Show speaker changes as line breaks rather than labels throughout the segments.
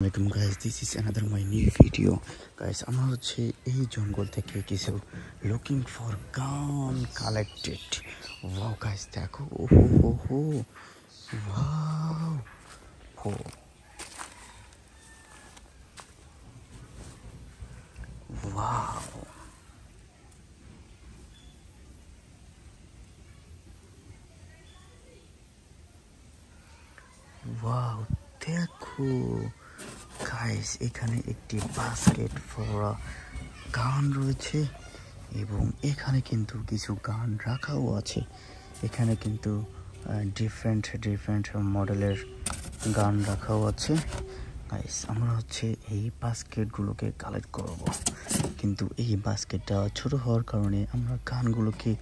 Welcome guys, this is another my new video. Guys, আমরা হচ্ছে এই জঙ্গল থেকে কিছু looking for gun collected. Wow guys, দেখো ওহো wow ho wow wow দেখো গাইস এখানে একটি বাস্কেট ফর গান রয়েছে এবং এখানে কিন্তু কিছু গান রাখাও আছে। এখানে কিন্তু ডিফারেন্ট মডেলের গান রাখাও আছে। গাইস আমরা হচ্ছে এই বাস্কেটগুলোকে কালেক্ট করব, কিন্তু এই বাস্কেটটা ছোট হওয়ার কারণে আমরা গানগুলোকে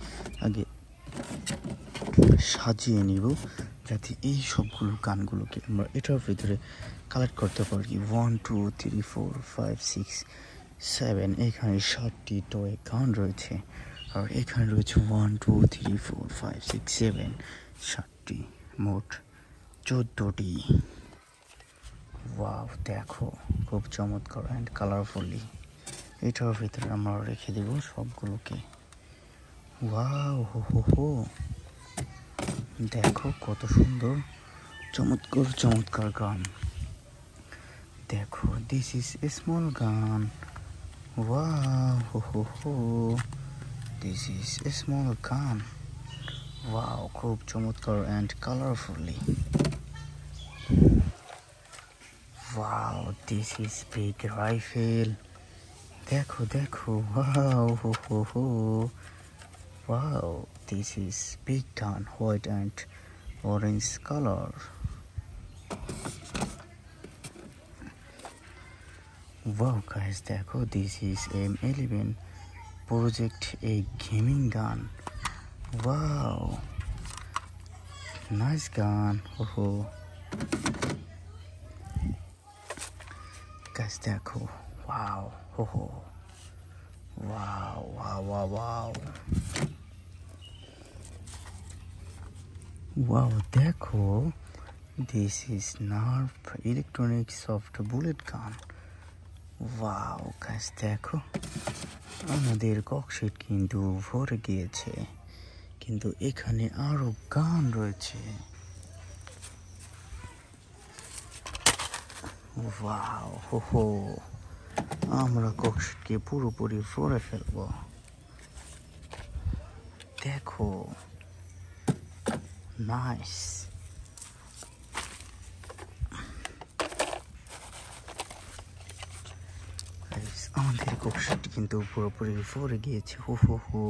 আগে সাজিয়ে নিব যাতে এই সবগুলো গানগুলোকে আমরা এটার ভিতরে কালেক্ট করতে পারি। 1 2 3 4 5 6 7 এখানে 7টি টয় গান রয়েছে, আর এখানে রয়েছে 1 2 3 4 5 6 7 7টি, মোট 14টি। ওয়াও দেখো খুব চমৎকার অ্যান্ড কালারফুলি। এটার ভিতরে আমরা রেখে দেব সবগুলোকে। ওয়াও হো দেখো কত সুন্দর চমৎকার গান। দেখো দিস ইজ এ স্মল গান। ওয়াও হো দিস ইজ এ স্মল গান। ওয়াও খুব চমৎকার and colourfully. Wow this is big rifle. দেখো ওয়াও হো wow, this is big gun, white and orange color. Wow guys, देखो this is M11 Project, a gaming gun. Wow, nice gun. Oh guys, देखो wow, wow. Wow, দেখো this is Nerf electronic soft bullet gun. Wow guys, দেখো আমাদের cork sheet কিন্তু ভরে গিয়েছে, কিন্তু এখানে আরো গান রয়েছে। ওয়াও হো আমরা ককশিটকে পুরোপুরি ভরে ফেলবো। দেখো নাইস। আমাদের ককশিট কিন্তু পুরোপুরি ভরে গিয়েছে। হো